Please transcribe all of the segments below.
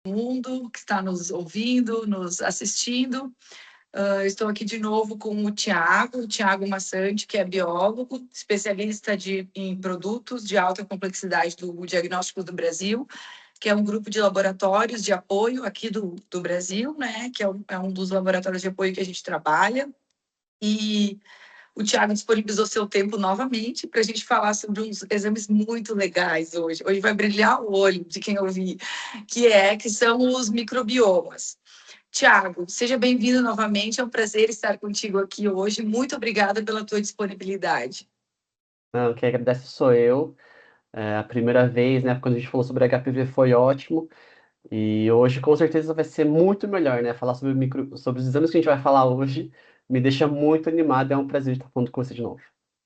mundo que está nos ouvindo, nos assistindo. Estou aqui de novo com o Tiago Massante, que é biólogo, especialista em produtos de alta complexidade do Diagnóstico do Brasil, que é um grupo de laboratórios de apoio aqui do Brasil, né? Que é um dos laboratórios de apoio que a gente trabalha. E o Tiago disponibilizou seu tempo novamente para a gente falar sobre uns exames muito legais hoje. Hoje vai brilhar o olho de quem ouvir, que são os microbiomas. Tiago, seja bem-vindo novamente. É um prazer estar contigo aqui hoje. Muito obrigada pela tua disponibilidade. Não, quem agradece sou eu. É, a primeira vez, né, quando a gente falou sobre HPV foi ótimo. E hoje, com certeza, vai ser muito melhor, né? Falar sobre os exames que a gente vai falar hoje me deixa muito animado. É um prazer estar falando com você de novo.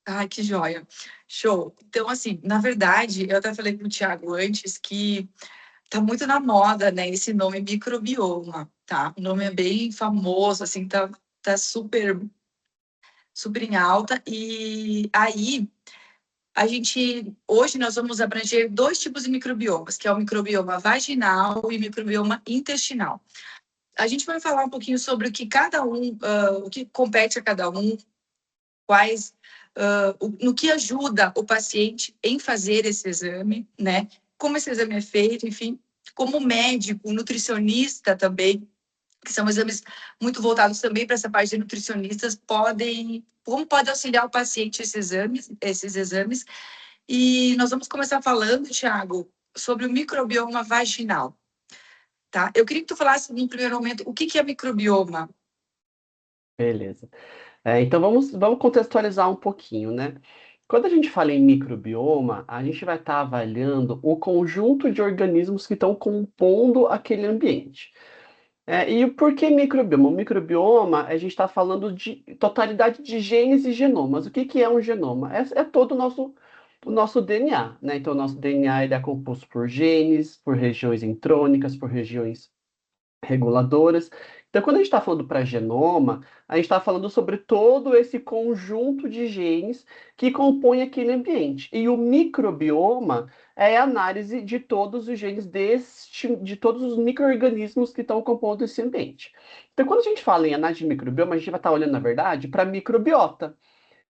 Ai, que joia. Show. Então, assim, na verdade, eu até falei com o Tiago antes que tá muito na moda, né, esse nome microbioma, tá? O nome é bem famoso, assim, tá super, super em alta. E aí, hoje nós vamos abranger dois tipos de microbiomas, que é o microbioma vaginal e o microbioma intestinal. A gente vai falar um pouquinho sobre o que o que compete a cada um, no que ajuda o paciente em fazer esse exame, né? Como esse exame é feito, enfim, como médico, nutricionista também, que são exames muito voltados também para essa parte de nutricionistas, como pode auxiliar o paciente esses exames. E nós vamos começar falando, Thiago, sobre o microbioma vaginal, tá? Eu queria que tu falasse, no primeiro momento, o que é microbioma? Beleza. Então vamos contextualizar um pouquinho, né? Quando a gente fala em microbioma, a gente vai estar avaliando o conjunto de organismos que estão compondo aquele ambiente. E por que microbioma? O microbioma, a gente está falando de totalidade de genes e genomas. O que que é um genoma? É todo o nosso DNA, né? Então, o nosso DNA ele é composto por genes, por regiões intrônicas, por regiões reguladoras. Então, quando a gente está falando para genoma, a gente está falando sobre todo esse conjunto de genes que compõem aquele ambiente. E o microbioma é a análise de todos os genes de todos os micro-organismos que estão compondo esse ambiente. Então, quando a gente fala em análise de microbioma, a gente vai estar olhando, na verdade, para a microbiota,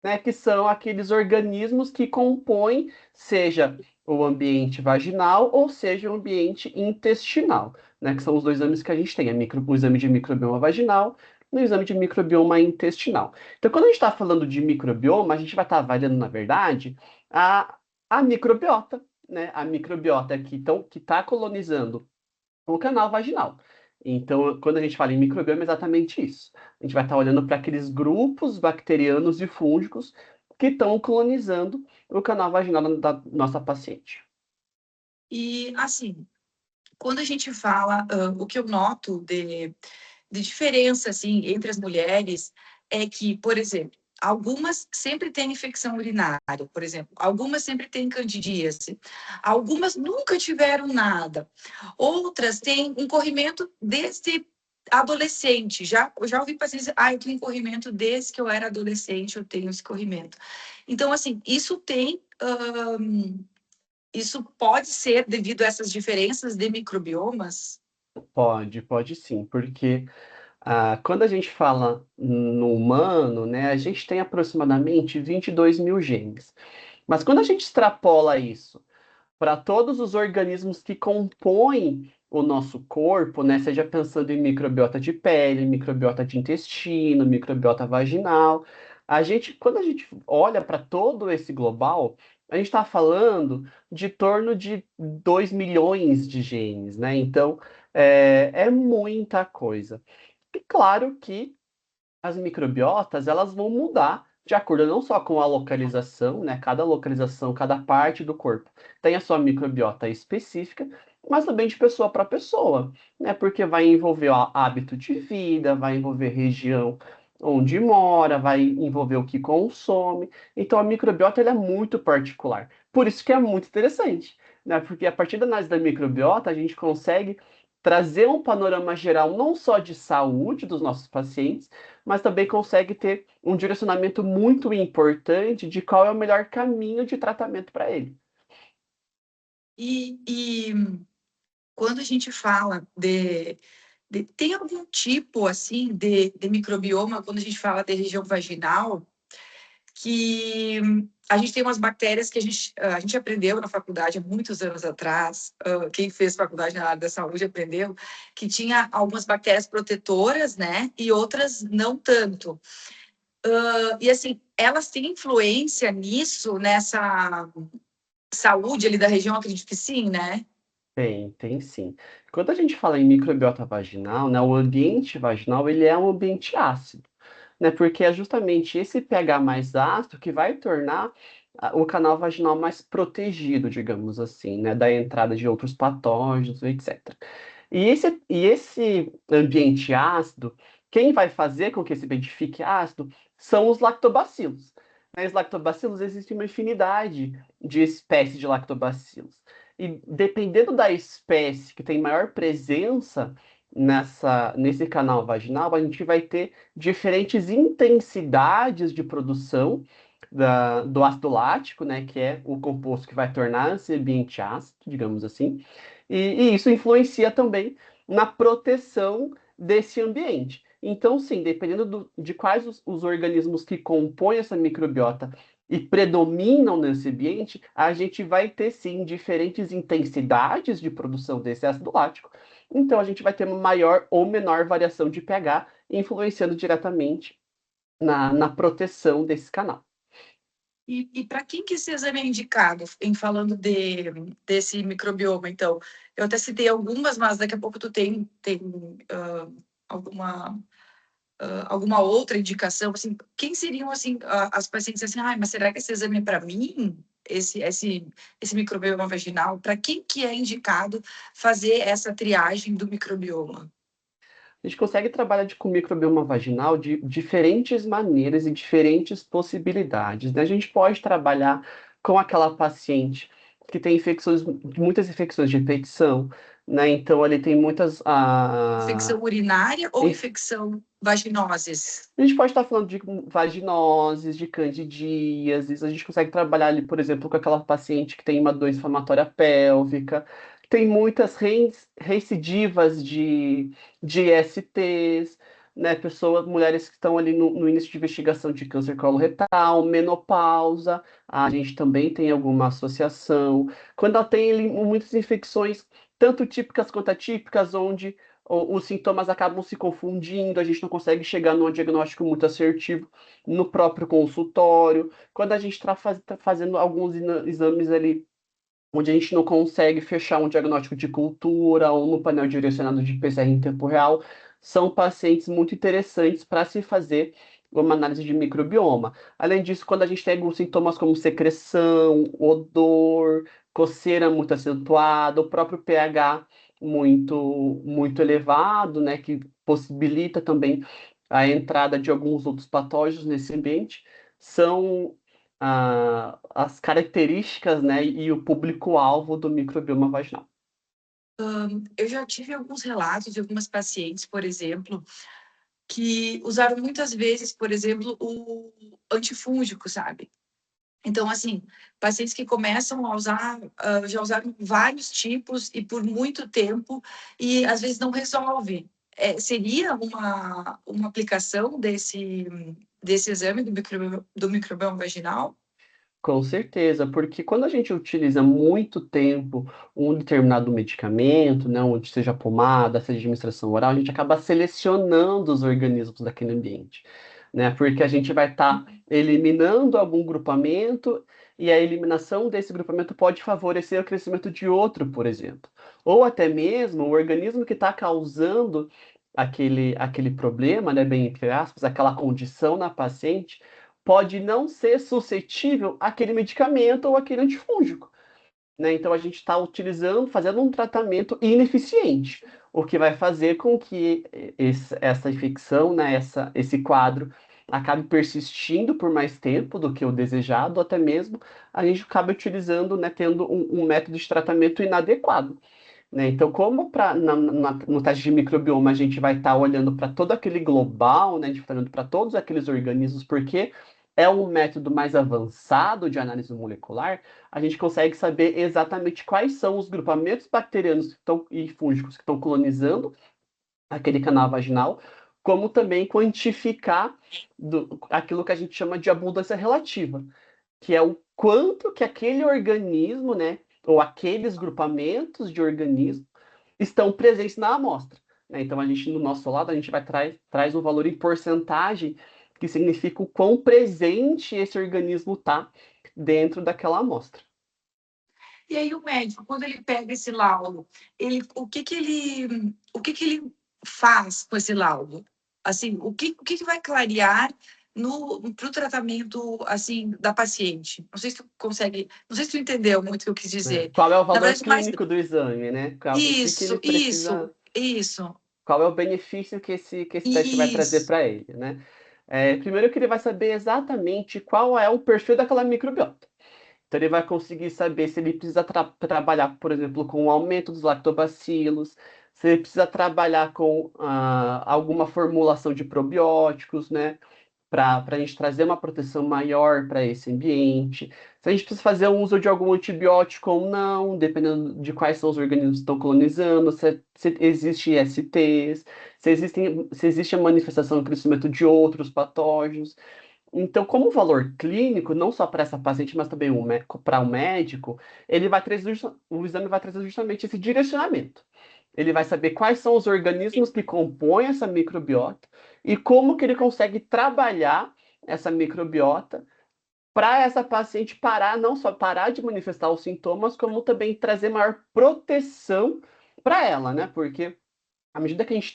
né, que são aqueles organismos que compõem, seja o ambiente vaginal ou seja o ambiente intestinal, né, que são os dois exames que a gente tem, o exame de microbioma vaginal e o exame de microbioma intestinal. Então, quando a gente está falando de microbioma, a gente vai estar avaliando, na verdade, a microbiota, né, a microbiota que está colonizando o canal vaginal. Então, quando a gente fala em microbioma, é exatamente isso. A gente vai estar olhando para aqueles grupos bacterianos e fúngicos que estão colonizando o canal vaginal da nossa paciente. E, assim, quando a gente fala, o que eu noto de diferença, assim, entre as mulheres é que, por exemplo, algumas sempre têm infecção urinária, por exemplo, algumas sempre têm candidíase, algumas nunca tiveram nada, outras têm um corrimento desde adolescente. Eu já ouvi pacientes dizer, eu tenho corrimento desde que eu era adolescente, eu tenho esse corrimento. Então, assim, isso pode ser devido a essas diferenças de microbiomas? Pode sim, porque quando a gente fala no humano, né, a gente tem aproximadamente 22 mil genes. Mas quando a gente extrapola isso para todos os organismos que compõem o nosso corpo, né? Seja pensando em microbiota de pele, microbiota de intestino, microbiota vaginal. Quando a gente olha para todo esse global, a gente está falando de torno de 2 milhões de genes, né? Então, é muita coisa. E claro que as microbiotas elas vão mudar de acordo não só com a localização, né? Cada localização, cada parte do corpo tem a sua microbiota específica, mas também de pessoa para pessoa, né? Porque vai envolver hábito de vida, vai envolver região onde mora, vai envolver o que consome. Então a microbiota ela é muito particular. Por isso que é muito interessante, né? Porque a partir da análise da microbiota a gente consegue trazer um panorama geral não só de saúde dos nossos pacientes, mas também consegue ter um direcionamento muito importante de qual é o melhor caminho de tratamento para ele. E quando a gente fala tem algum tipo, assim, de microbioma, quando a gente fala de região vaginal, que a gente tem umas bactérias que a gente aprendeu na faculdade há muitos anos atrás, quem fez faculdade na área da saúde aprendeu, que tinha algumas bactérias protetoras, né, e outras não tanto. E assim, elas têm influência nisso, nessa saúde ali da região, acredito que sim, né? Tem sim. Quando a gente fala em microbiota vaginal, né, o ambiente vaginal ele é um ambiente ácido, né, porque é justamente esse pH mais ácido que vai tornar o canal vaginal mais protegido, digamos assim, né, da entrada de outros patógenos, etc. E esse ambiente ácido, quem vai fazer com que esse ambiente fique ácido são os lactobacilos. Né? Os lactobacilos existem uma infinidade de espécies de lactobacilos. E dependendo da espécie que tem maior presença nesse canal vaginal, a gente vai ter diferentes intensidades de produção do ácido lático, né, que é o composto que vai tornar esse ambiente ácido, digamos assim, e isso influencia também na proteção desse ambiente. Então, sim, dependendo de quais os organismos que compõem essa microbiota e predominam nesse ambiente, a gente vai ter, sim, diferentes intensidades de produção desse ácido lático. Então, a gente vai ter uma maior ou menor variação de pH, influenciando diretamente na proteção desse canal. E para quem que esse exame é indicado, em falando desse microbioma, então? Eu até citei algumas, mas daqui a pouco tu tem alguma, alguma outra indicação, assim, quem seriam, assim, as pacientes, assim, mas será que esse exame é para mim? Esse microbioma vaginal, para quem que é indicado fazer essa triagem do microbioma? A gente consegue trabalhar com microbioma vaginal de diferentes maneiras e diferentes possibilidades, né? A gente pode trabalhar com aquela paciente que tem muitas infecções de repetição, né? Então, ali tem muitas. Infecção urinária ou infecção vaginoses? A gente pode estar falando de vaginoses, de candidíases, a gente consegue trabalhar ali, por exemplo, com aquela paciente que tem uma doença inflamatória pélvica, tem muitas recidivas de ISTs, né? Pessoas, mulheres que estão ali no início de investigação de câncer coloretal, menopausa, a gente também tem alguma associação. Quando ela tem ali muitas infecções, tanto típicas quanto atípicas, onde os sintomas acabam se confundindo, a gente não consegue chegar num diagnóstico muito assertivo no próprio consultório. Quando a gente está fazendo alguns exames ali, onde a gente não consegue fechar um diagnóstico de cultura ou no painel direcionado de PCR em tempo real, são pacientes muito interessantes para se fazer uma análise de microbioma. Além disso, quando a gente tem alguns sintomas como secreção, odor, coceira muito acentuada, o próprio pH muito elevado, né, que possibilita também a entrada de alguns outros patógenos nesse ambiente, são as características, né, e o público-alvo do microbioma vaginal. Eu já tive alguns relatos de algumas pacientes, por exemplo, que usaram muitas vezes, por exemplo, o antifúngico, sabe? Então, assim, pacientes que começam a usar, já usaram vários tipos e por muito tempo, e às vezes não resolve. Seria uma aplicação desse exame do microbioma vaginal? Com certeza, porque quando a gente utiliza muito tempo um determinado medicamento, né, onde seja pomada, seja administração oral, a gente acaba selecionando os organismos daquele ambiente, né? Porque a gente vai estar eliminando algum grupamento e a eliminação desse grupamento pode favorecer o crescimento de outro, por exemplo. Ou até mesmo o organismo que está causando aquele problema, né, bem entre aspas, aquela condição na paciente pode não ser suscetível àquele medicamento ou àquele antifúngico, né? Então a gente está fazendo um tratamento ineficiente, o que vai fazer com que essa infecção, né, esse quadro acabe persistindo por mais tempo do que o desejado, ou até mesmo a gente acaba utilizando, né, tendo um método de tratamento inadequado. Né? Então, como no teste de microbioma a gente vai estar olhando para todo aquele global, né? A gente vai olhando para todos aqueles organismos, porque é um método mais avançado de análise molecular, a gente consegue saber exatamente quais são os grupamentos bacterianos e fúngicos que estão colonizando aquele canal vaginal, como também quantificar aquilo que a gente chama de abundância relativa, que é o quanto que aquele organismo, né, ou aqueles grupamentos de organismos estão presentes na amostra. Né? Então, a gente, no nosso lado, a gente vai traz um valor em porcentagem, que significa o quão presente esse organismo está dentro daquela amostra. E aí o médico, quando ele pega esse laudo, o que que ele faz com esse laudo? Assim, o que que vai clarear para o tratamento, assim, da paciente? Não sei se tu consegue, não sei se tu entendeu muito o que eu quis Né? dizer. Qual é o Na valor verdade, mais clínico do exame, né? O que que ele isso, precisa, isso, qual é o benefício que esse teste vai trazer isso. para ele, né? Primeiro que ele vai saber exatamente qual é o perfil daquela microbiota. Então, ele vai conseguir saber se ele precisa trabalhar, por exemplo, com o aumento dos lactobacilos, se ele precisa trabalhar com alguma formulação de probióticos, né? Para a gente trazer uma proteção maior para esse ambiente. Se a gente precisa fazer um uso de algum antibiótico ou não, dependendo de quais são os organismos que estão colonizando, se existe ISTs, se existe a manifestação do crescimento de outros patógenos. Então, como valor clínico, não só para essa paciente, mas também para o médico, ele vai trazer, o exame vai trazer justamente esse direcionamento. Ele vai saber quais são os organismos que compõem essa microbiota e como que ele consegue trabalhar essa microbiota para essa paciente parar, não só parar de manifestar os sintomas, como também trazer maior proteção para ela, né? Porque à medida que a gente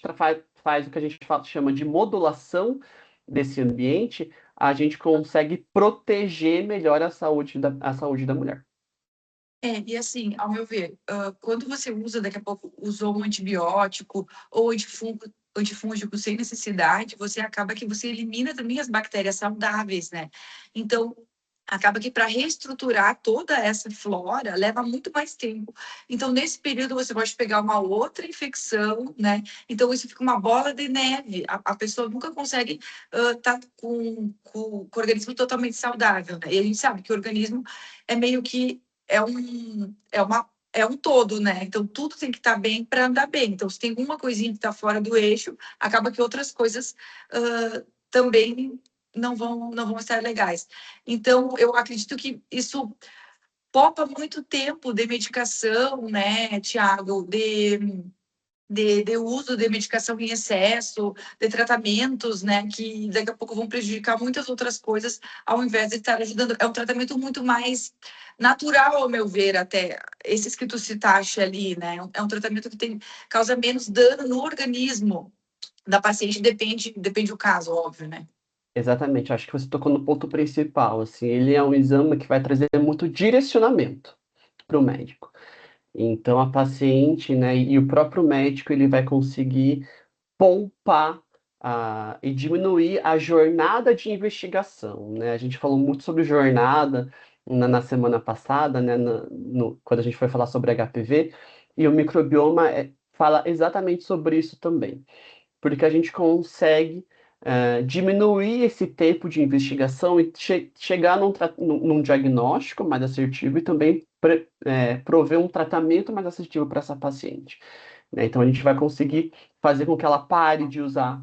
faz o que a gente chama de modulação desse ambiente, a gente consegue proteger melhor a saúde da mulher. E assim, ao meu ver, quando você usa, daqui a pouco, usou um antibiótico ou antifúngico sem necessidade, você acaba que você elimina também as bactérias saudáveis, né? Então, acaba que para reestruturar toda essa flora leva muito mais tempo. Então, nesse período, você pode pegar uma outra infecção, né? Então, isso fica uma bola de neve. A pessoa nunca consegue estar com o organismo totalmente saudável, né? E a gente sabe que o organismo é meio que é um todo, né? Então, tudo tem que estar bem para andar bem. Então, se tem uma coisinha que está fora do eixo, acaba que outras coisas também não vão estar legais. Então, eu acredito que isso poupa muito tempo de medicação, né, Tiago, de uso de medicação em excesso, de tratamentos, né, que daqui a pouco vão prejudicar muitas outras coisas, ao invés de estar ajudando. É um tratamento muito mais natural, ao meu ver, até. Esses que tu citaste ali, né, é um tratamento que causa menos dano no organismo da paciente, depende do caso, óbvio, né? Exatamente, acho que você tocou no ponto principal, assim, ele é um exame que vai trazer muito direcionamento para o médico. Então, a paciente, né, e o próprio médico, ele vai conseguir poupar e diminuir a jornada de investigação, né? A gente falou muito sobre jornada na semana passada, né, quando a gente foi falar sobre HPV, e o microbioma fala exatamente sobre isso também, porque a gente consegue diminuir esse tempo de investigação e chegar num diagnóstico mais assertivo e também prover um tratamento mais assertivo para essa paciente. Né? Então, a gente vai conseguir fazer com que ela pare de usar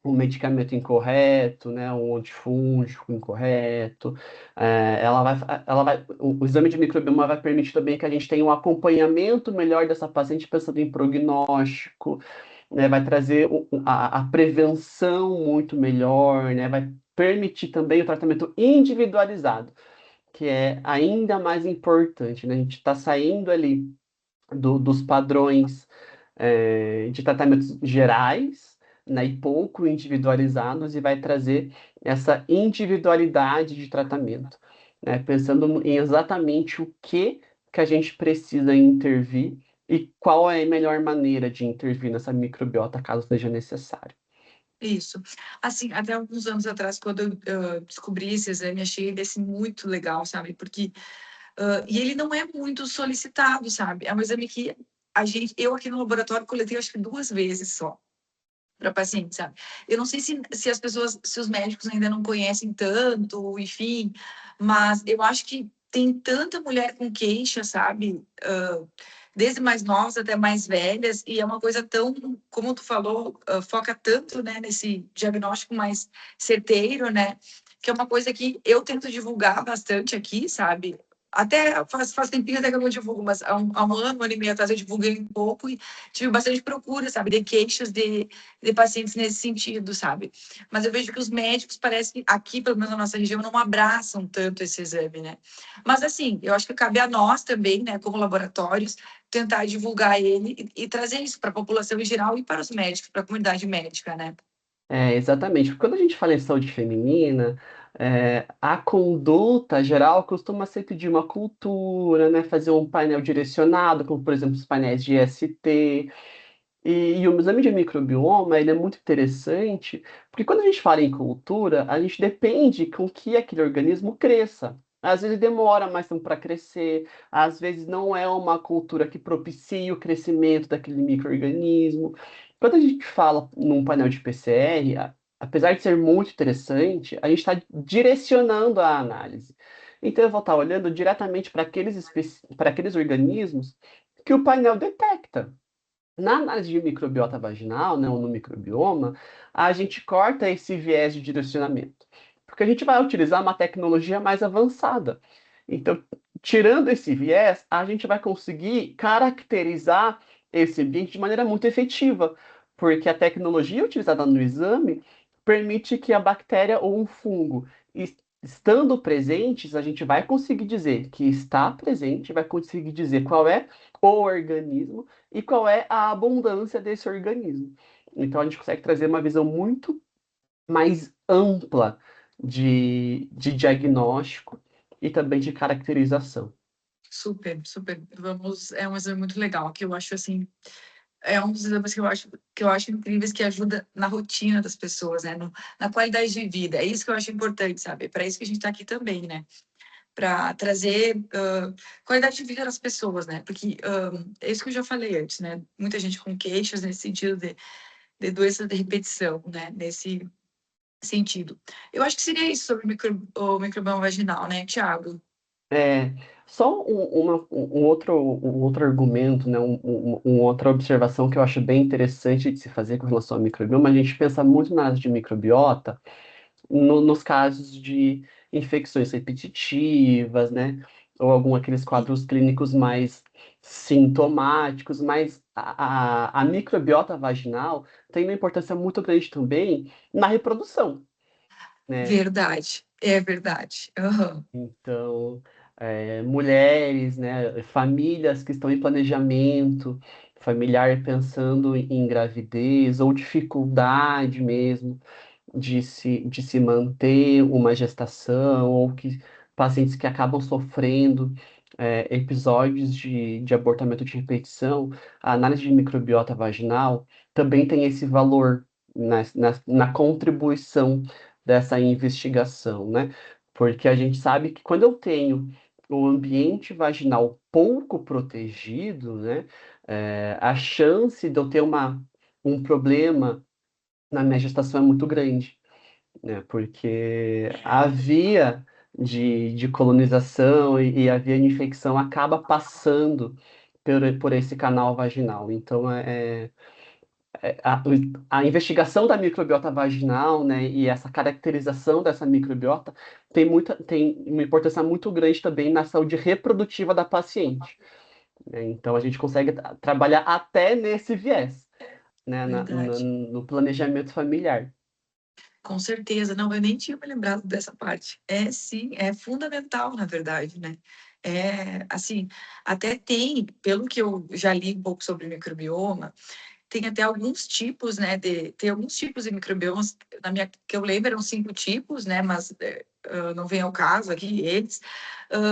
um medicamento incorreto, né, um antifúngico incorreto. O exame de microbioma vai permitir também que a gente tenha um acompanhamento melhor dessa paciente pensando em prognóstico, né, vai trazer a prevenção muito melhor, né, vai permitir também o tratamento individualizado, que é ainda mais importante, né? A gente está saindo ali dos padrões de tratamentos gerais, né, e pouco individualizados, e vai trazer essa individualidade de tratamento, né, pensando em exatamente o que a gente precisa intervir e qual é a melhor maneira de intervir nessa microbiota caso seja necessário. Isso. Assim, até alguns anos atrás, quando eu descobri esse exame, achei ele assim, muito legal, sabe? Porque e ele não é muito solicitado, sabe? É um exame que eu aqui no laboratório coletei acho que 2 vezes só. para paciente, sabe? Eu não sei se as pessoas, se os médicos ainda não conhecem tanto, enfim, mas eu acho que tem tanta mulher com queixa, sabe? Desde mais novas até mais velhas, e é uma coisa tão, como tu falou, foca tanto, né, nesse diagnóstico mais certeiro, né? Que é uma coisa que eu tento divulgar bastante aqui, sabe? Até faz tempinho até que eu não divulgo, mas há um ano e meio atrás eu divulguei um pouco e tive bastante procura, sabe, de queixas de pacientes nesse sentido, sabe? Mas eu vejo que os médicos, parece que aqui, pelo menos na nossa região, não abraçam tanto esse exame, né? Mas, assim, eu acho que cabe a nós também, né, como laboratórios, tentar divulgar ele e trazer isso para a população em geral e para os médicos, para a comunidade médica, né? Exatamente. Quando a gente fala em saúde feminina, a conduta geral costuma ser pedir uma cultura, né? Fazer um painel direcionado, como por exemplo os painéis de ST. E o exame de microbioma, ele é muito interessante, porque quando a gente fala em cultura, a gente depende com que aquele organismo cresça. Às vezes demora mais tempo para crescer, às vezes não é uma cultura que propicie o crescimento daquele microorganismo. Quando a gente fala num painel de PCR, apesar de ser muito interessante, a gente está direcionando a análise. Então eu vou estar olhando diretamente para aqueles organismos que o painel detecta. Na análise de microbiota vaginal, né, ou no microbioma, a gente corta esse viés de direcionamento, porque a gente vai utilizar uma tecnologia mais avançada. Então, tirando esse viés, a gente vai conseguir caracterizar esse ambiente de maneira muito efetiva, porque a tecnologia utilizada no exame permite que a bactéria ou um fungo, estando presentes, a gente vai conseguir dizer que está presente, vai conseguir dizer qual é o organismo e qual é a abundância desse organismo. Então a gente consegue trazer uma visão muito mais ampla de diagnóstico e também de caracterização. Super, super. Vamos, é um exame muito legal, que eu acho assim, é um dos exames que eu acho incríveis, que ajuda na rotina das pessoas, né? Na qualidade de vida. É isso que eu acho importante, sabe? É para isso que a gente está aqui também, né? Para trazer qualidade de vida das pessoas, né? Porque é isso que eu já falei antes, né? Muita gente com queixas nesse sentido de doenças de repetição, né? Nesse sentido. Eu acho que seria isso sobre o microbioma vaginal, né, Tiago? É, só um outro argumento, né, uma outra observação que eu acho bem interessante de se fazer com relação ao microbioma, a gente pensa muito na área de microbiota, nos casos de infecções repetitivas, né? Ou algum aqueles quadros clínicos mais sintomáticos, mas a microbiota vaginal tem uma importância muito grande também na reprodução, né? Verdade, é verdade. Aham. Então, mulheres, né, famílias que estão em planejamento familiar pensando em gravidez ou dificuldade mesmo de se manter uma gestação, ou que pacientes que acabam sofrendo episódios de abortamento de repetição, a análise de microbiota vaginal também tem esse valor na contribuição dessa investigação, né? Porque a gente sabe que quando eu tenho o ambiente vaginal pouco protegido, né, a chance de eu ter um problema na minha gestação é muito grande, né? Porque a via de colonização e a via de infecção acaba passando por esse canal vaginal. Então, a investigação da microbiota vaginal, né, e essa caracterização dessa microbiota tem uma importância muito grande também na saúde reprodutiva da paciente, né? Então, a gente consegue trabalhar até nesse viés, né, Verdade. no planejamento familiar. Com certeza. Não, eu nem tinha me lembrado dessa parte. É sim, é fundamental, na verdade, né? É, assim, até tem, pelo que eu já li um pouco sobre microbioma, tem até alguns tipos, né, tem alguns tipos de microbiomas, que eu lembro eram 5 tipos, né, mas não vem ao caso aqui eles,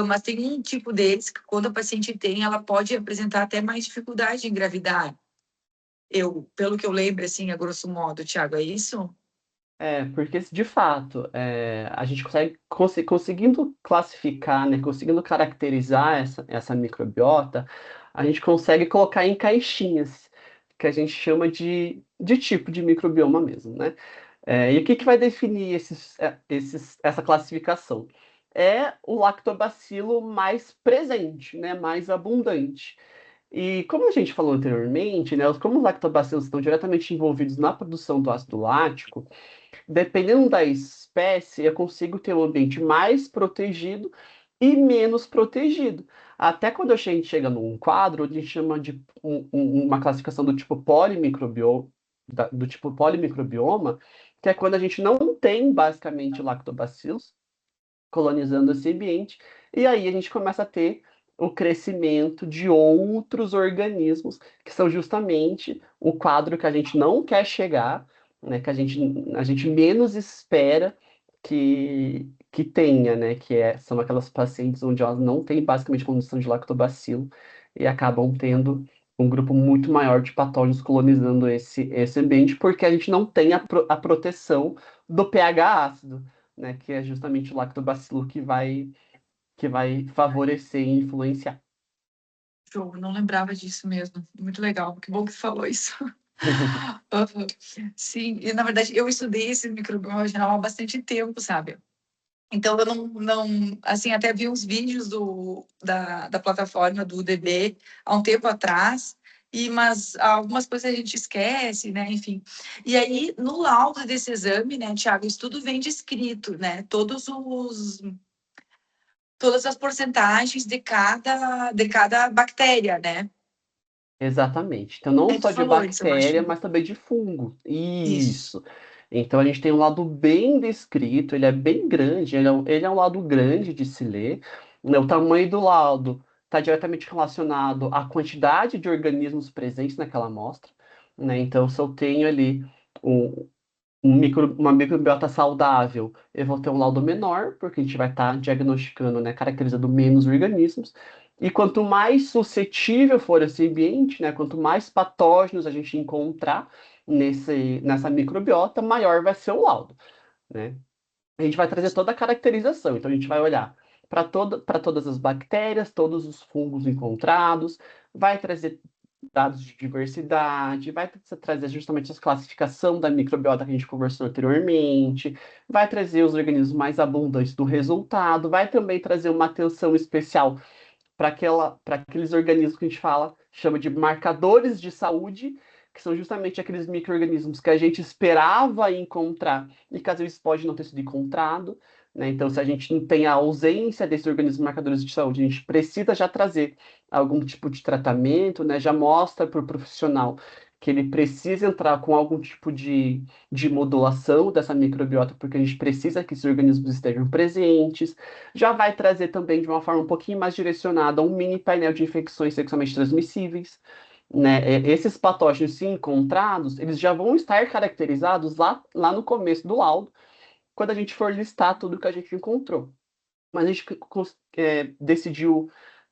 mas tem um tipo deles que quando a paciente tem, ela pode apresentar até mais dificuldade em engravidar. Pelo que eu lembro, assim, a grosso modo, Tiago, é isso? Porque de fato, a gente conseguindo classificar, né, conseguindo caracterizar essa microbiota, a gente consegue colocar em caixinhas. que a gente chama de tipo de microbioma mesmo, né? E o que vai definir essa classificação? É o lactobacilo mais presente, né? Mais abundante. E como a gente falou anteriormente, né? Como os lactobacilos estão diretamente envolvidos na produção do ácido lático, dependendo da espécie, eu consigo ter um ambiente mais protegido e menos protegido. Até quando a gente chega num quadro, a gente chama de uma classificação do tipo polimicrobioma, do tipo polimicrobioma, que é quando a gente não tem basicamente lactobacilos colonizando esse ambiente, e aí a gente começa a ter o crescimento de outros organismos, que são justamente o quadro que a gente não quer chegar, né, que a gente menos espera que tenha, né, são aquelas pacientes onde elas não têm basicamente condição de lactobacilo e acabam tendo um grupo muito maior de patógenos colonizando esse ambiente, porque a gente não tem a proteção do pH ácido, né, que é justamente o lactobacilo que vai favorecer e influenciar. Show, não lembrava disso mesmo. Muito legal, que bom que você falou isso. Aham. Sim, e na verdade eu estudei esse microbioma vaginal há bastante tempo, sabe? Então eu não assim, até vi uns vídeos da plataforma do UDB há um tempo atrás, mas algumas coisas a gente esquece, né? Enfim. E aí, no laudo desse exame, né, Tiago, isso tudo vem descrito, né? Todas as porcentagens de cada bactéria, né? Exatamente. Então, não Aí tu só de falou isso, eu bactéria, acho. mas também de fungo. Isso. Isso. Então, a gente tem um lado bem descrito, ele é bem grande, ele é um lado grande de se ler, né? O tamanho do laudo está diretamente relacionado à quantidade de organismos presentes naquela amostra, né? Então, se eu tenho ali um, uma microbiota saudável, eu vou ter um laudo menor, porque a gente vai estar diagnosticando, né, caracterizando menos organismos. E quanto mais suscetível for esse ambiente, né, quanto mais patógenos a gente encontrar nessa microbiota, maior vai ser o laudo, né? A gente vai trazer toda a caracterização. Então, a gente vai olhar para todas as bactérias, todos os fungos encontrados, vai trazer dados de diversidade, vai trazer justamente a classificação da microbiota que a gente conversou anteriormente, vai trazer os organismos mais abundantes do resultado, vai também trazer uma atenção especial para aqueles organismos que a gente chama de marcadores de saúde, que são justamente aqueles micro-organismos que a gente esperava encontrar e que às vezes pode não ter sido encontrado, né? Então, se a gente não tem a ausência desses organismos marcadores de saúde, a gente precisa já trazer algum tipo de tratamento, né? Já mostra para o profissional que ele precisa entrar com algum tipo de modulação dessa microbiota, porque a gente precisa que esses organismos estejam presentes, já vai trazer também de uma forma um pouquinho mais direcionada um mini painel de infecções sexualmente transmissíveis, né? Esses patógenos, se encontrados, eles já vão estar caracterizados lá no começo do laudo, quando a gente for listar tudo que a gente encontrou. Mas a gente decidiu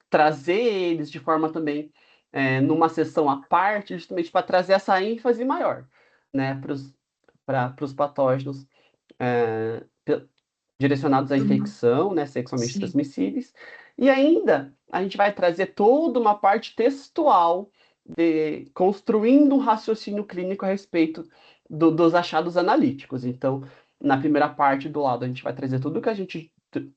trazer eles de forma também numa sessão à parte, justamente para trazer essa ênfase maior, né, para os patógenos é, direcionados à Hum. infecção, né, sexualmente Sim. transmissíveis. E ainda a gente vai trazer toda uma parte textual de construindo um raciocínio clínico a respeito dos achados analíticos. Então, na primeira parte do lado, a gente vai trazer tudo que a gente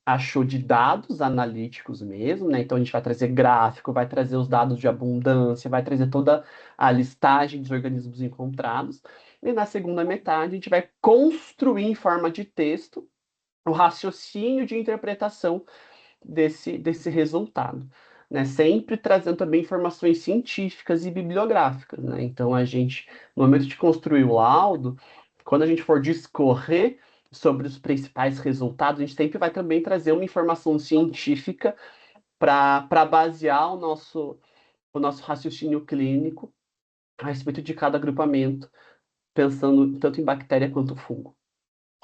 achou de dados analíticos mesmo, né? Então a gente vai trazer gráfico, vai trazer os dados de abundância, vai trazer toda a listagem dos organismos encontrados. E na segunda metade, a gente vai construir em forma de texto o raciocínio de interpretação desse resultado, né? Sempre trazendo também informações científicas e bibliográficas, né? Então, no momento de construir o laudo, quando a gente for discorrer sobre os principais resultados, a gente sempre vai também trazer uma informação científica para basear o nosso raciocínio clínico a respeito de cada agrupamento, pensando tanto em bactéria quanto fungo.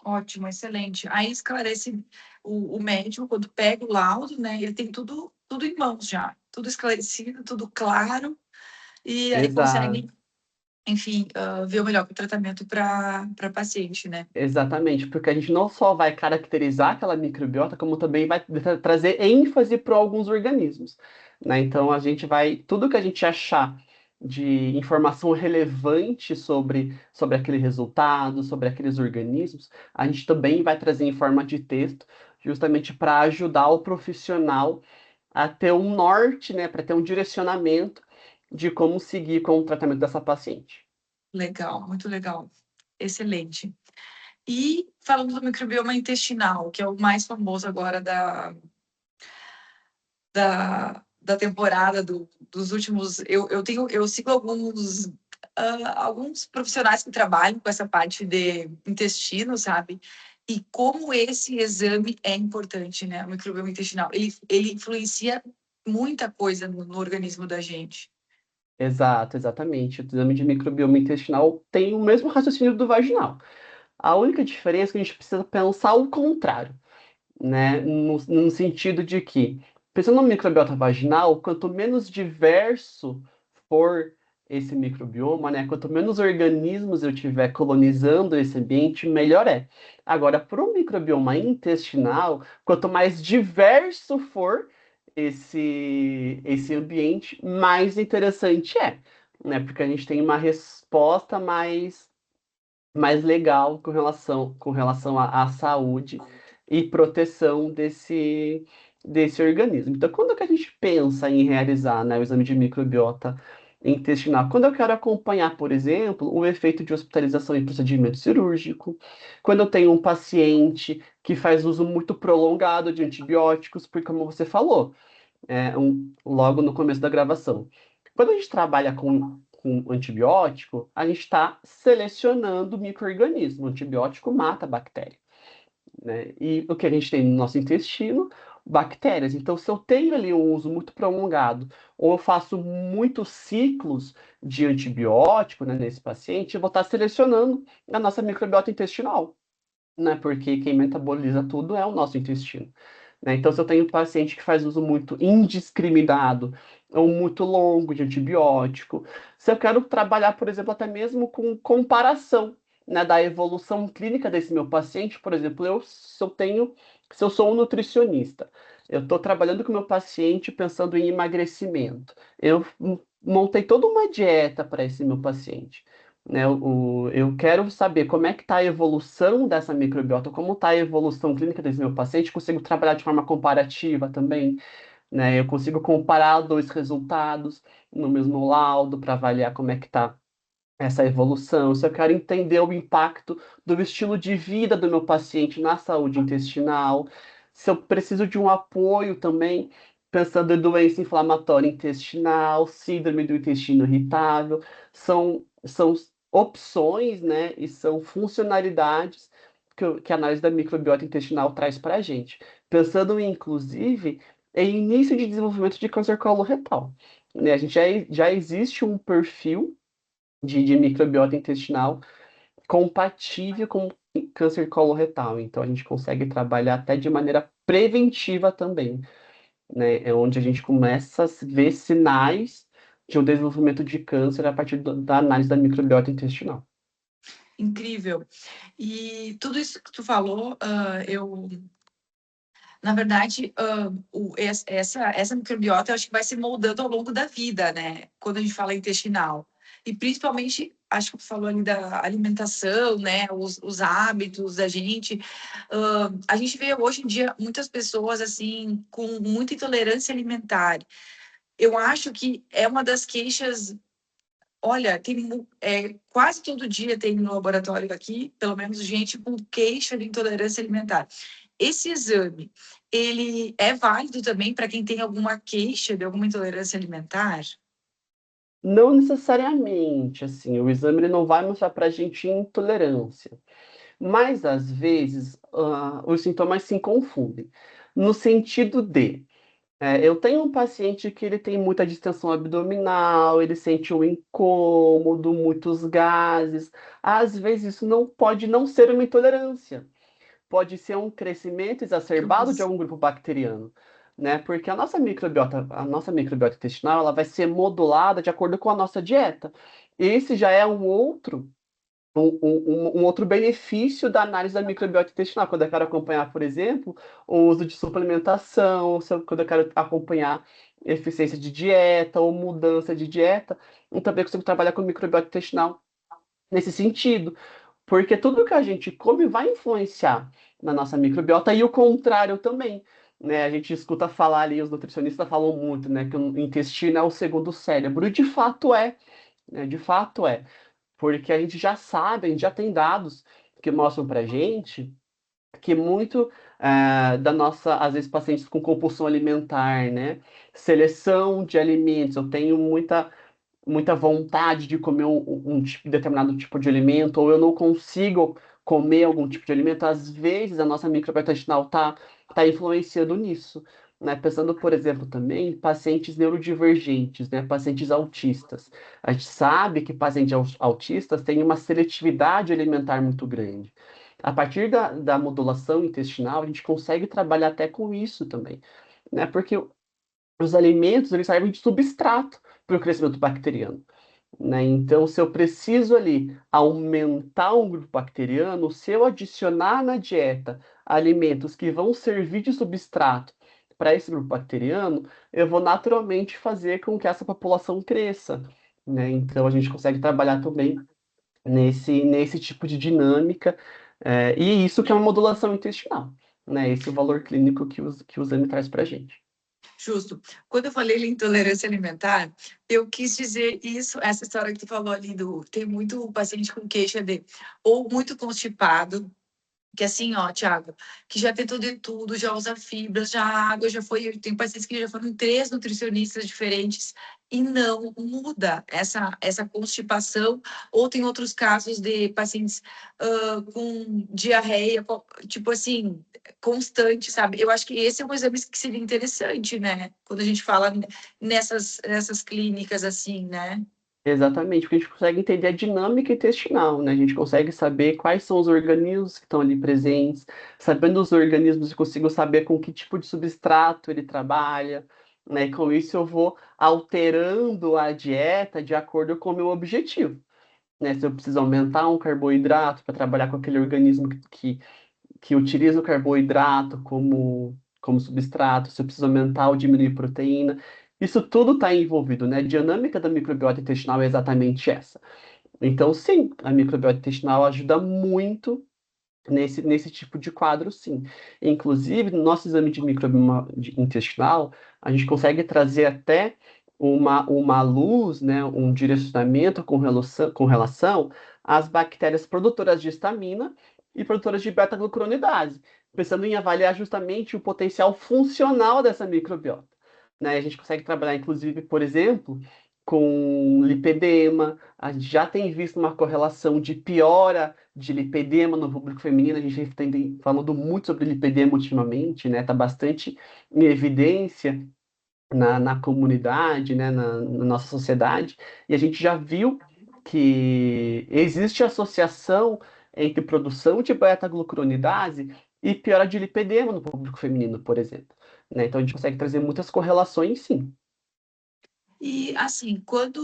Ótimo, excelente. Aí esclarece o médico, quando pega o laudo, né? Ele tem tudo em mãos já, tudo esclarecido, tudo claro, e aí Exato. consegue, enfim, ver o melhor tratamento para paciente, né? Exatamente, porque a gente não só vai caracterizar aquela microbiota, como também vai trazer ênfase para alguns organismos, né? Então a gente vai, tudo que a gente achar de informação relevante sobre aquele resultado, sobre aqueles organismos, a gente também vai trazer em forma de texto, justamente para ajudar o profissional a ter um norte, né, para ter um direcionamento de como seguir com o tratamento dessa paciente. Legal, muito legal. Excelente. E falando do microbioma intestinal, que é o mais famoso agora da temporada dos últimos. Eu sigo alguns profissionais que trabalham com essa parte de intestino, sabe? E como esse exame é importante, né? O microbioma intestinal. Ele influencia muita coisa no organismo da gente. Exato, exatamente. O exame de microbioma intestinal tem o mesmo raciocínio do vaginal. A única diferença é que a gente precisa pensar o contrário, né? No sentido de que, pensando no microbiota vaginal, quanto menos diverso for esse microbioma, né? Quanto menos organismos eu tiver colonizando esse ambiente, melhor é. Agora, para o microbioma intestinal, quanto mais diverso for esse ambiente, mais interessante é, né? Porque a gente tem uma resposta mais legal com relação à saúde e proteção desse organismo. Então, quando que a gente pensa em realizar, né, o exame de microbiota intestinal? Quando eu quero acompanhar, por exemplo, o efeito de hospitalização em procedimento cirúrgico, quando eu tenho um paciente que faz uso muito prolongado de antibióticos, porque, como você falou, logo no começo da gravação. Quando a gente trabalha com antibiótico, a gente está selecionando micro-organismo. O antibiótico mata a bactéria, né? E o que a gente tem no nosso intestino? Bactérias. Então, se eu tenho ali um uso muito prolongado, ou eu faço muitos ciclos de antibiótico, né, nesse paciente, eu vou estar selecionando a nossa microbiota intestinal, né? Porque quem metaboliza tudo é o nosso intestino, né? Então, se eu tenho um paciente que faz uso muito indiscriminado ou muito longo de antibiótico, se eu quero trabalhar, por exemplo, até mesmo com comparação, né, da evolução clínica desse meu paciente, por exemplo, se eu sou um nutricionista, eu estou trabalhando com o meu paciente pensando em emagrecimento, eu montei toda uma dieta para esse meu paciente, né? Eu quero saber como é que está a evolução dessa microbiota, como está a evolução clínica desse meu paciente, consigo trabalhar de forma comparativa também, né? Eu consigo comparar dois resultados no mesmo laudo para avaliar como é que está essa evolução, se eu quero entender o impacto do estilo de vida do meu paciente na saúde intestinal, se eu preciso de um apoio também, pensando em doença inflamatória intestinal, síndrome do intestino irritável, são opções, né, e são funcionalidades que a análise da microbiota intestinal traz para a gente. Pensando, inclusive, em início de desenvolvimento de câncer coloretal. Né? A gente já existe um perfil de microbiota intestinal compatível com câncer coloretal. Então, a gente consegue trabalhar até de maneira preventiva também, né? É onde a gente começa a ver sinais de um desenvolvimento de câncer a partir da análise da microbiota intestinal. Incrível. E tudo isso que tu falou, na verdade, essa microbiota eu acho que vai se moldando ao longo da vida, né? Quando a gente fala intestinal. E principalmente, acho que tu falou ali da alimentação, né? Os hábitos da gente. A gente vê hoje em dia muitas pessoas, assim, com muita intolerância alimentar. Eu acho que é uma das queixas. Olha, quase todo dia tem no laboratório aqui, pelo menos gente com queixa de intolerância alimentar. Esse exame, ele é válido também para quem tem alguma queixa de alguma intolerância alimentar? Não necessariamente, assim, o exame ele não vai mostrar para a gente intolerância, mas às vezes os sintomas se confundem, no sentido de eu tenho um paciente que ele tem muita distensão abdominal, ele sente um incômodo, muitos gases. Às vezes isso não pode não ser uma intolerância, pode ser um crescimento exacerbado de algum grupo bacteriano, né? Porque a nossa microbiota intestinal, ela vai ser modulada de acordo com a nossa dieta. Esse já é um outro um outro benefício da análise da microbiota intestinal, quando eu quero acompanhar, por exemplo, o uso de suplementação, quando eu quero acompanhar eficiência de dieta ou mudança de dieta, eu também consigo trabalhar com microbiota intestinal nesse sentido, porque tudo que a gente come vai influenciar na nossa microbiota e o contrário também. Né, a gente escuta falar ali, os nutricionistas falam muito, né, que o intestino é o segundo cérebro, e de fato é, né, de fato é. Porque a gente já sabe, a gente já tem dados que mostram pra gente que muito da nossa, às vezes, pacientes com compulsão alimentar, né? Seleção de alimentos, eu tenho muita vontade de comer determinado tipo de alimento, ou eu não consigo comer algum tipo de alimento, às vezes a nossa microbiota intestinal tá influenciando nisso. Né? Pensando, por exemplo, também em pacientes neurodivergentes, né? Pacientes autistas. A gente sabe que pacientes autistas têm uma seletividade alimentar muito grande. A partir da modulação intestinal, a gente consegue trabalhar até com isso também, né? Porque os alimentos eles servem de substrato para o crescimento bacteriano. Né? Então, se eu preciso ali aumentar um grupo bacteriano, se eu adicionar na dieta alimentos que vão servir de substrato para esse grupo bacteriano, eu vou naturalmente fazer com que essa população cresça. Né? Então, a gente consegue trabalhar também nesse tipo de dinâmica, e isso que é uma modulação intestinal. Né? Esse é o valor clínico que o exame traz para a gente. Justo. Quando eu falei de intolerância alimentar, eu quis dizer isso, essa história que tu falou ali do tem muito paciente com queixa de ou muito constipado, que assim, ó, Thiago, que já tentou de tudo, já usa fibras, já água, já foi. Tem pacientes que já foram em 3 nutricionistas diferentes e não muda essa constipação. Ou tem outros casos de pacientes com diarreia, tipo assim, constante, sabe? Eu acho que esse é um exame que seria interessante, né? Quando a gente fala nessas clínicas assim, né? Exatamente, porque a gente consegue entender a dinâmica intestinal, né? A gente consegue saber quais são os organismos que estão ali presentes, sabendo os organismos, eu consigo saber com que tipo de substrato ele trabalha, né? E com isso eu vou alterando a dieta de acordo com o meu objetivo, né? Se eu preciso aumentar um carboidrato para trabalhar com aquele organismo que utiliza o carboidrato como substrato, se eu preciso aumentar ou diminuir proteína. Isso tudo está envolvido, né? A dinâmica da microbiota intestinal é exatamente essa. Então, sim, a microbiota intestinal ajuda muito nesse tipo de quadro, sim. Inclusive, no nosso exame de microbioma intestinal, a gente consegue trazer até uma luz, né, um direcionamento com relação às bactérias produtoras de histamina e produtoras de beta-glucuronidase, pensando em avaliar justamente o potencial funcional dessa microbiota. Né? A gente consegue trabalhar, inclusive, por exemplo, com lipedema, a gente já tem visto uma correlação de piora de lipedema no público feminino, a gente tem falando muito sobre lipedema ultimamente, né? Tá bastante em evidência na comunidade, né? Na nossa sociedade, e a gente já viu que existe associação entre produção de beta-glucuronidase e piora de lipedema no público feminino, por exemplo. Né? Então a gente consegue trazer muitas correlações, sim. E assim, quando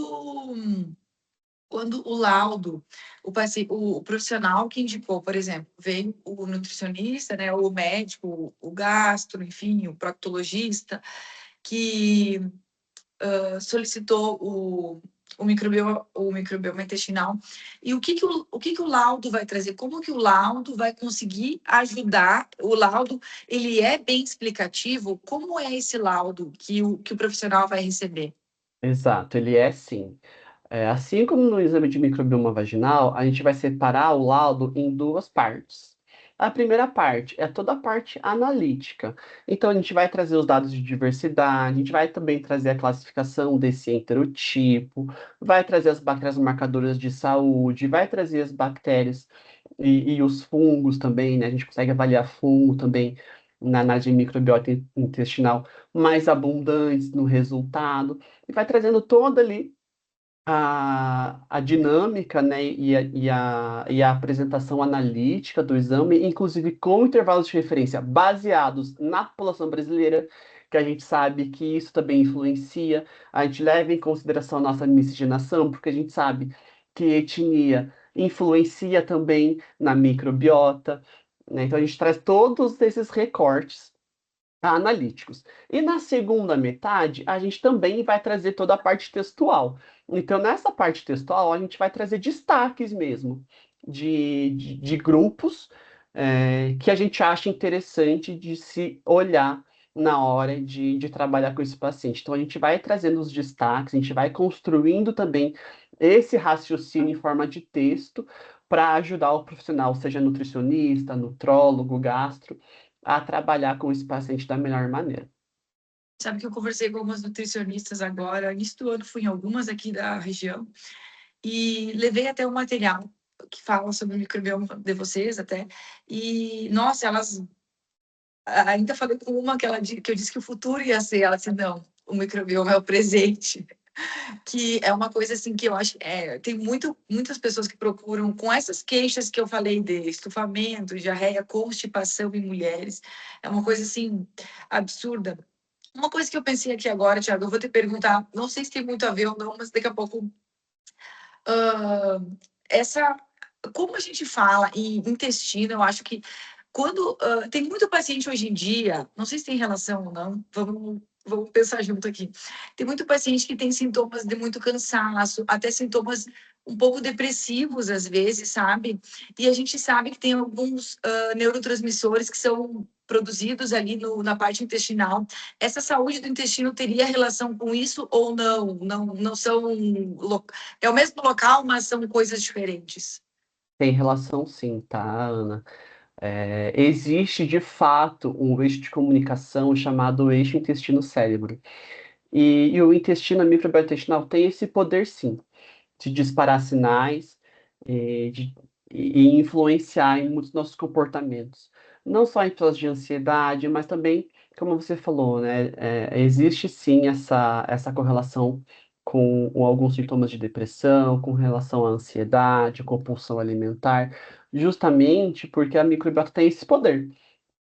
o laudo, o profissional que indicou, por exemplo, veio o nutricionista, né, o médico, o gastro, enfim, o proctologista, que solicitou o microbioma intestinal. E o que que o laudo vai trazer? Como que o laudo vai conseguir ajudar? O laudo, ele é bem explicativo? Como é esse laudo que o profissional vai receber? Exato, ele é sim. Assim como no exame de microbioma vaginal, a gente vai separar o laudo em duas partes. A primeira parte é toda a parte analítica. Então, a gente vai trazer os dados de diversidade, a gente vai também trazer a classificação desse enterotipo, vai trazer as bactérias marcadoras de saúde, vai trazer as bactérias e os fungos também, né? A gente consegue avaliar fungo também na análise de microbiota intestinal mais abundantes no resultado, e vai trazendo toda ali a dinâmica, né, e a apresentação analítica do exame, inclusive com intervalos de referência baseados na população brasileira, que a gente sabe que isso também influencia. A gente leva em consideração a nossa miscigenação, porque a gente sabe que etnia influencia também na microbiota, né? Então a gente traz todos esses recortes analíticos. E na segunda metade, a gente também vai trazer toda a parte textual. Então, nessa parte textual, a gente vai trazer destaques mesmo de grupos que a gente acha interessante de se olhar na hora de trabalhar com esse paciente. Então, a gente vai trazendo os destaques, a gente vai construindo também esse raciocínio em forma de texto para ajudar o profissional, seja nutricionista, nutrólogo, gastro, a trabalhar com esse paciente da melhor maneira. Sabe que eu conversei com algumas nutricionistas agora, início do ano fui em algumas aqui da região, e levei até o material que fala sobre o microbioma de vocês até, e, nossa, elas... Ainda falei com uma que eu disse que o futuro ia ser, ela disse, não, o microbioma é o presente. Que é uma coisa assim que eu acho, tem muitas pessoas que procuram com essas queixas que eu falei de estufamento, diarreia, constipação em mulheres, é uma coisa assim absurda. Uma coisa que eu pensei aqui agora, Thiago, eu vou te perguntar, não sei se tem muito a ver ou não, mas daqui a pouco, essa, como a gente fala em intestino, eu acho que quando tem muito paciente hoje em dia, não sei se tem relação ou não, vamos pensar junto aqui. Tem muito paciente que tem sintomas de muito cansaço, até sintomas um pouco depressivos às vezes, sabe? E a gente sabe que tem alguns neurotransmissores que são produzidos ali na parte intestinal. Essa saúde do intestino teria relação com isso ou não? Não são... É o mesmo local, mas são coisas diferentes. Tem relação sim, tá, Ana? Existe de fato um eixo de comunicação chamado eixo intestino-cérebro. E o intestino, a microbiota intestinal, tem esse poder sim, de disparar sinais e, de, e influenciar em muitos nossos comportamentos. Não só em pessoas de ansiedade, mas também, como você falou, né, existe sim essa correlação com alguns sintomas de depressão, com relação à ansiedade, compulsão alimentar, justamente porque a microbiota tem esse poder,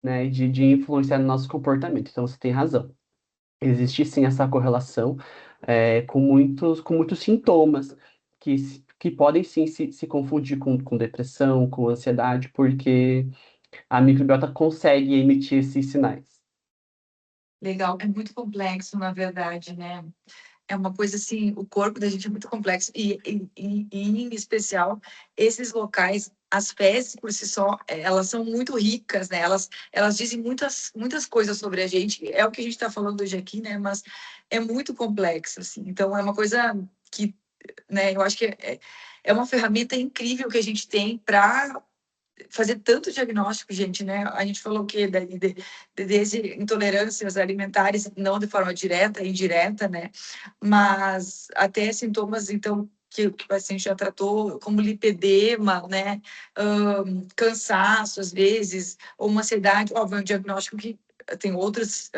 né, de influenciar no nosso comportamento. Então, você tem razão. Existe sim essa correlação com muitos sintomas que podem sim se confundir com depressão, com ansiedade, porque a microbiota consegue emitir esses sinais. Legal, é muito complexo, na verdade, né? É uma coisa assim, o corpo da gente é muito complexo e em especial esses locais, as fezes por si só, elas são muito ricas, né? Elas dizem muitas coisas sobre a gente. É o que a gente está falando hoje aqui, né? Mas é muito complexo, assim. Então é uma coisa que, né? Eu acho que é uma ferramenta incrível que a gente tem para fazer tanto diagnóstico, gente, né? A gente falou o quê? Desde intolerâncias alimentares, não de forma direta, indireta, né? Mas até sintomas, então, que o paciente já tratou, como lipedema, né? Cansaço, às vezes, ou uma ansiedade, óbvio, é um diagnóstico que tem outras,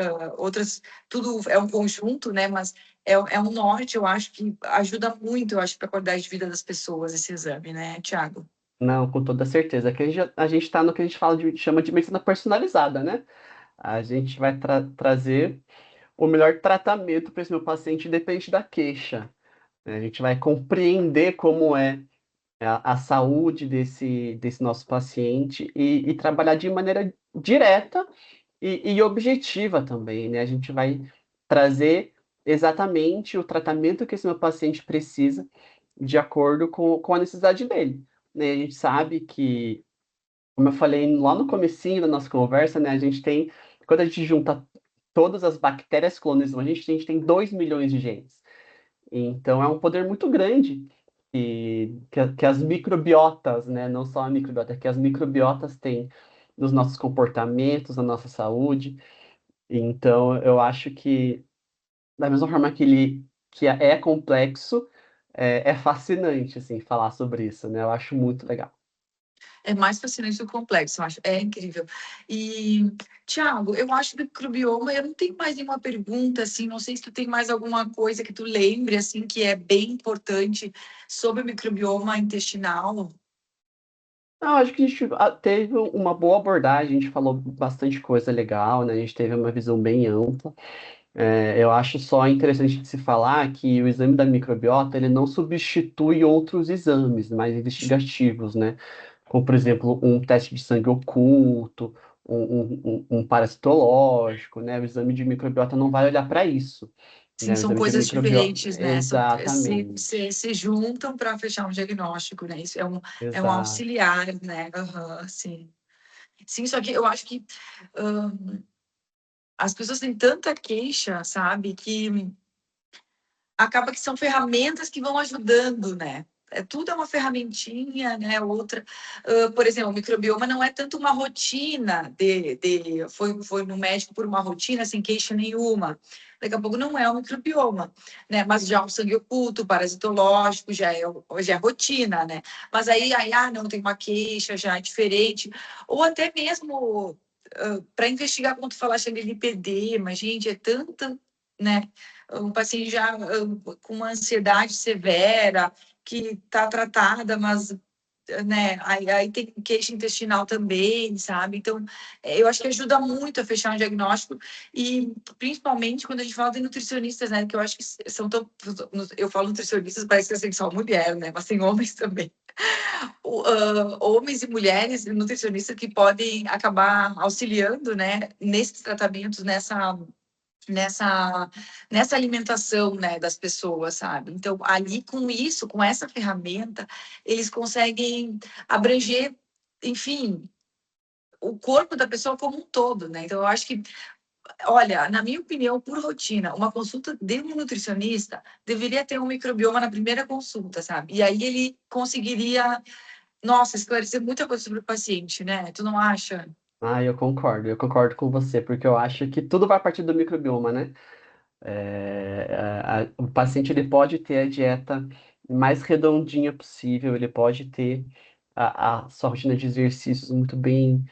tudo é um conjunto, né? Mas é um norte, eu acho que ajuda muito, eu acho, para a qualidade de vida das pessoas, esse exame, né, Tiago? Não, com toda certeza. Aqui a gente está no que a gente chama de medicina personalizada, né? A gente vai trazer o melhor tratamento para esse meu paciente, independente da queixa, né? A gente vai compreender como é a saúde desse nosso paciente e trabalhar de maneira direta e objetiva também, né? A gente vai trazer exatamente o tratamento que esse meu paciente precisa de acordo com a necessidade dele, né? A gente sabe que, como eu falei lá no comecinho da nossa conversa, né? A gente tem, quando a gente junta todas as bactérias que colonizam a gente tem 2 milhões de genes. Então é um poder muito grande que as microbiotas, né, não só a microbiota, que as microbiotas têm nos nossos comportamentos, na nossa saúde. Então eu acho que da mesma forma que é complexo, é fascinante assim falar sobre isso, né? Eu acho muito legal. É mais fascinante do que complexo, eu acho. É incrível. E, Tiago, eu acho do microbioma, eu não tenho mais nenhuma pergunta, assim, não sei se tu tem mais alguma coisa que tu lembre, assim, que é bem importante sobre o microbioma intestinal. Não, acho que a gente teve uma boa abordagem, a gente falou bastante coisa legal, né? A gente teve uma visão bem ampla. Eu acho só interessante de se falar que o exame da microbiota ele não substitui outros exames mais investigativos, né? Como, por exemplo, um teste de sangue oculto, um parasitológico, né? O exame de microbiota não vai olhar para isso, Sim, né? O são exame de coisas microbiota, diferentes, né? exatamente, Se juntam para fechar um diagnóstico, né? Isso é um exato. auxiliar, né? Aham, sim. Sim, só que eu acho que as pessoas têm tanta queixa, sabe? Que acaba que são ferramentas que vão ajudando, né? Tudo é uma ferramentinha, né? Outra, por exemplo, o microbioma não é tanto uma rotina foi no médico por uma rotina sem queixa nenhuma. Daqui a pouco não é o microbioma, né? Mas já o sangue oculto, parasitológico, já é rotina, né? Mas aí não, tem uma queixa, já é diferente. Ou até mesmo para investigar, como tu falaste, ali, lipedema, gente, é tanta, né? Um paciente já com uma ansiedade severa, que está tratada, mas né, aí tem queixa intestinal também, sabe? Então, eu acho que ajuda muito a fechar um diagnóstico, e principalmente quando a gente fala de nutricionistas, né, que eu acho que são tão. Eu falo nutricionistas, parece que é assim, só mulher, né, mas tem homens também. Homens e mulheres nutricionistas que podem acabar auxiliando, né, nesses tratamentos, nessa, nessa alimentação, né, das pessoas, sabe? Então, ali com isso, com essa ferramenta, eles conseguem abranger, enfim, o corpo da pessoa como um todo, né? Então, eu acho que, olha, na minha opinião, por rotina, uma consulta de um nutricionista deveria ter um microbioma na primeira consulta, sabe? E aí ele conseguiria, nossa, esclarecer muita coisa sobre o paciente, né? Tu não acha? Ah, eu concordo com você, porque eu acho que tudo vai partir do microbioma, né? O paciente ele pode ter a dieta mais redondinha possível, ele pode ter a sua rotina de exercícios muito bem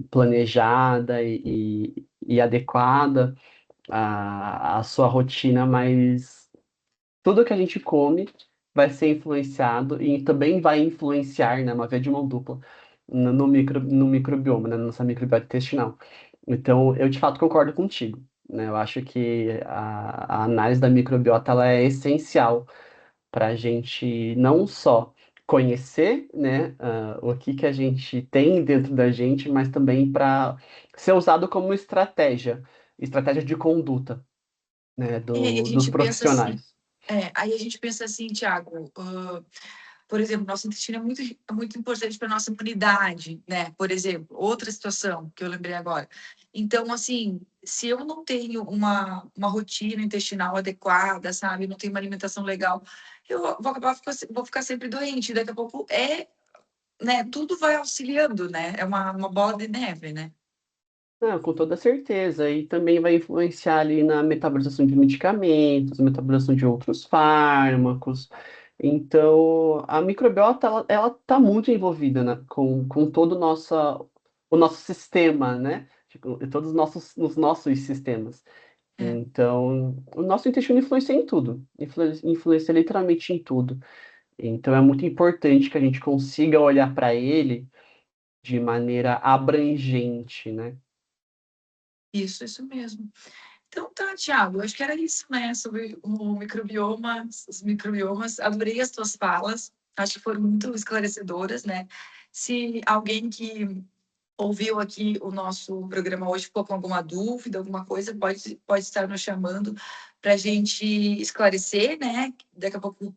planejada e adequada à sua rotina, mas tudo que a gente come vai ser influenciado e também vai influenciar, né, uma via de mão dupla no microbioma, né, na nossa microbiota intestinal. Então, eu de fato concordo contigo, né? Eu acho que a análise da microbiota ela é essencial para a gente não só conhecer, né, o que que a gente tem dentro da gente, mas também para ser usado como estratégia de conduta, né, E a dos gente pensa assim, profissionais. aí a gente pensa assim, Tiago, por exemplo, nosso intestino é muito importante para a nossa imunidade, né? Por exemplo, outra situação que eu lembrei agora. Então, assim, se eu não tenho uma rotina intestinal adequada, sabe? Não tenho uma alimentação legal, eu vou ficar sempre doente. Daqui a pouco né? Tudo vai auxiliando, né? É uma bola de neve, né? Não, com toda certeza. E também vai influenciar ali na metabolização de medicamentos, metabolização de outros fármacos. Então, a microbiota, ela tá muito envolvida, né, com todo o nosso sistema, né? Tipo, todos os nossos sistemas. É. Então, o nosso intestino influencia em tudo. Influencia literalmente em tudo. Então, é muito importante que a gente consiga olhar para ele de maneira abrangente, né? Isso mesmo. Então tá, Thiago, acho que era isso, né? Sobre o microbioma, os microbiomas. Adorei as tuas falas, acho que foram muito esclarecedoras, né? Se alguém que ouviu aqui o nosso programa hoje ficou com alguma dúvida, alguma coisa, pode estar nos chamando para a gente esclarecer, né? Daqui a pouco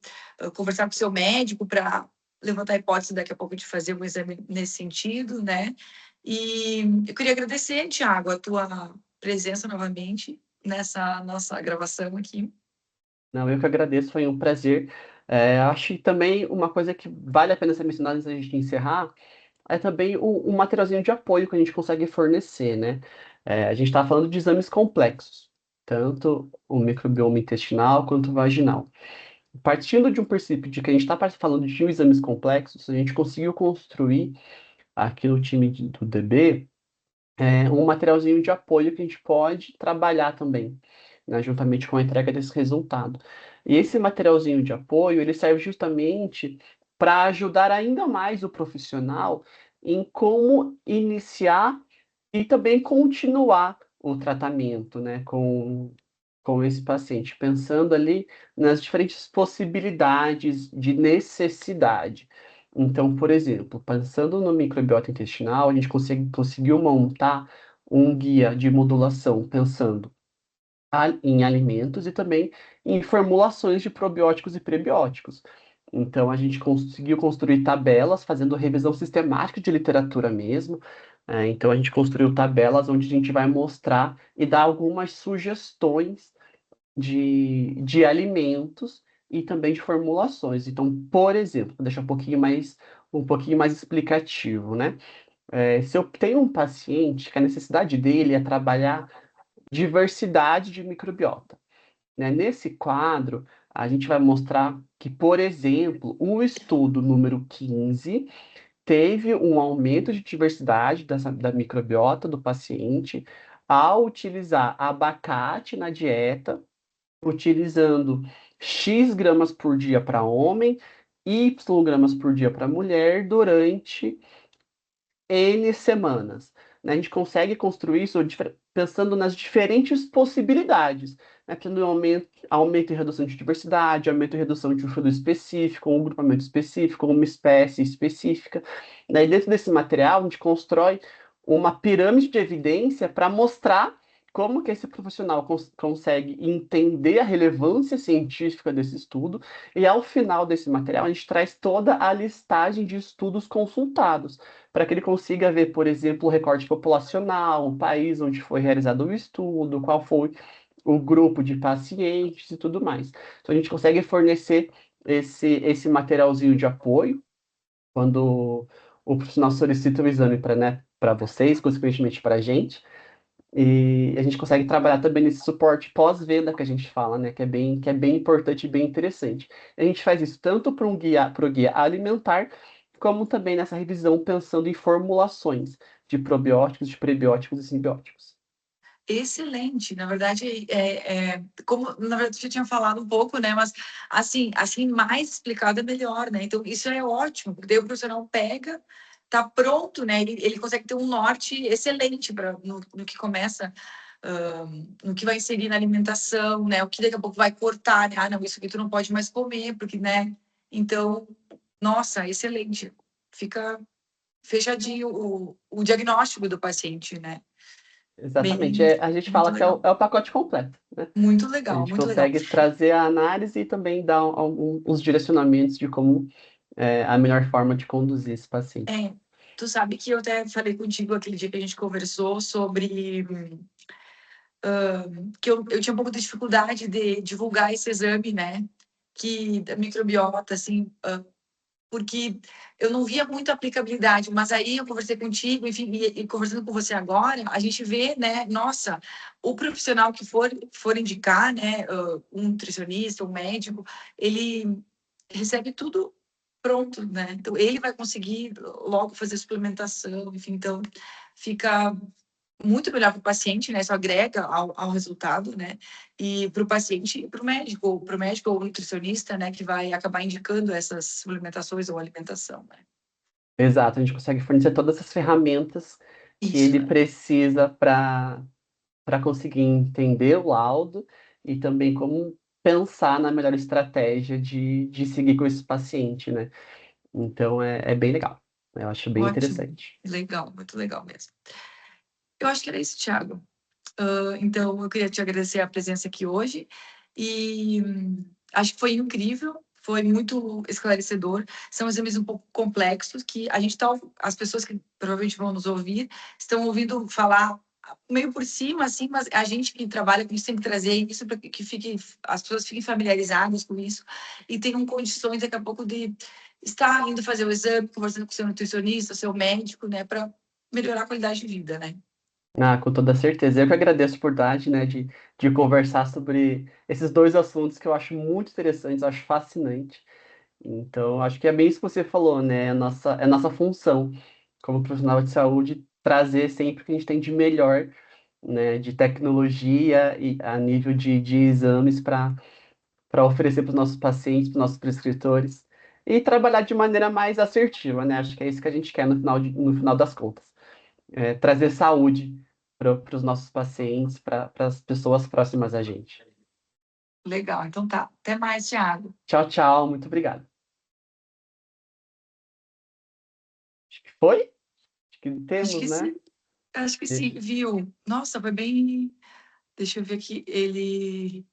conversar com o seu médico para levantar a hipótese daqui a pouco de fazer um exame nesse sentido, né? E eu queria agradecer, Tiago, a tua presença novamente nessa nossa gravação aqui. Não, eu que agradeço, foi um prazer. Acho que também uma coisa que vale a pena ser mencionada antes da gente encerrar é também o materialzinho de apoio que a gente consegue fornecer, né? A gente está falando de exames complexos, tanto o microbioma intestinal quanto o vaginal. Partindo de um princípio de que a gente está falando de exames complexos, a gente conseguiu construir aqui no time do DB um materialzinho de apoio que a gente pode trabalhar também, né, juntamente com a entrega desse resultado. E esse materialzinho de apoio, ele serve justamente para ajudar ainda mais o profissional em como iniciar e também continuar o tratamento, né, com esse paciente, pensando ali nas diferentes possibilidades de necessidade. Então, por exemplo, pensando no microbiota intestinal, a gente conseguiu montar um guia de modulação pensando em alimentos e também em formulações de probióticos e prebióticos. Então, a gente conseguiu construir tabelas, fazendo revisão sistemática de literatura mesmo. Então, a gente construiu tabelas onde a gente vai mostrar e dar algumas sugestões de alimentos e também de formulações. Então, por exemplo, vou deixar um pouquinho mais explicativo, né? Se eu tenho um paciente que a necessidade dele é trabalhar diversidade de microbiota, né? Nesse quadro, a gente vai mostrar que, por exemplo, o estudo número 15 teve um aumento de diversidade da microbiota do paciente ao utilizar abacate na dieta, utilizando X gramas por dia para homem, Y gramas por dia para mulher durante N semanas, né? A gente consegue construir isso pensando nas diferentes possibilidades, né? Tendo aumento e redução de diversidade, aumento e redução de um fluido específico, um grupamento específico, uma espécie específica. Daí, dentro desse material, a gente constrói uma pirâmide de evidência para mostrar como que esse profissional consegue entender a relevância científica desse estudo, e ao final desse material, a gente traz toda a listagem de estudos consultados para que ele consiga ver, por exemplo, o recorte populacional, o país onde foi realizado o estudo, qual foi o grupo de pacientes e tudo mais. Então, a gente consegue fornecer esse materialzinho de apoio quando o profissional solicita o exame para, né, para vocês, consequentemente para a gente. E a gente consegue trabalhar também nesse suporte pós-venda que a gente fala, né? Que é bem importante e bem interessante. A gente faz isso tanto para o guia alimentar, como também nessa revisão pensando em formulações de probióticos, de prebióticos e simbióticos. Excelente, na verdade, como na verdade eu já tinha falado um pouco, né? Mas assim mais explicado é melhor, né? Então isso é ótimo, porque daí o profissional pega, tá pronto, né? Ele consegue ter um norte excelente para no que começa, no que vai inserir na alimentação, né? O que daqui a pouco vai cortar, né? Ah, não, isso aqui tu não pode mais comer, porque, né? Então, nossa, excelente. Fica fechadinho o diagnóstico do paciente, né? Exatamente. Bem, A gente muito fala que legal. é o pacote completo, né? Muito A legal, gente muito legal. consegue trazer a análise e também dar uns direcionamentos de como é a melhor forma de conduzir esse paciente. É, tu sabe que eu até falei contigo aquele dia que a gente conversou sobre que eu tinha um pouco de dificuldade de divulgar esse exame, né? Que da microbiota, assim, porque eu não via muita aplicabilidade, mas aí eu conversei contigo, enfim, e conversando com você agora, a gente vê, né, nossa, o profissional que for indicar, né, um nutricionista, um médico, ele recebe tudo pronto, né? Então ele vai conseguir logo fazer suplementação, enfim, então fica muito melhor para o paciente, né? Isso agrega ao resultado, né? E para o paciente e para o médico ou nutricionista, né? Que vai acabar indicando essas suplementações ou alimentação, né? Exato, a gente consegue fornecer todas essas ferramentas que Isso, ele né? precisa para conseguir entender o laudo e também como pensar na melhor estratégia de seguir com esse paciente, né? Então é bem legal. Eu acho bem Ótimo. interessante. Legal, muito legal mesmo. Eu acho que era isso, Thiago. Então, eu queria te agradecer a presença aqui hoje e acho que foi incrível, foi muito esclarecedor. São exames um pouco complexos que a gente está, as pessoas que provavelmente vão nos ouvir, estão ouvindo falar meio por cima, assim, mas a gente que trabalha com isso tem que trazer isso para que as pessoas fiquem familiarizadas com isso e tenham condições daqui a pouco de estar indo fazer o exame, conversando com o seu nutricionista, seu médico, né, para melhorar a qualidade de vida, né? Ah, com toda certeza. Eu que agradeço a oportunidade, né, de conversar sobre esses dois assuntos que eu acho muito interessantes, eu acho fascinante. Então, acho que é bem isso que você falou, né? É a nossa função como profissional de saúde trazer sempre o que a gente tem de melhor, né, de tecnologia e a nível de exames para oferecer para os nossos pacientes, para os nossos prescritores e trabalhar de maneira mais assertiva, né? Acho que é isso que a gente quer no final das contas. Trazer saúde para os nossos pacientes, para as pessoas próximas a gente. Legal, então tá. Até mais, Thiago. Tchau, tchau, muito obrigado. Acho que foi? Acho que Acho temos, que né? sim. Acho que sim, viu? Nossa, foi bem. Deixa eu ver aqui. Ele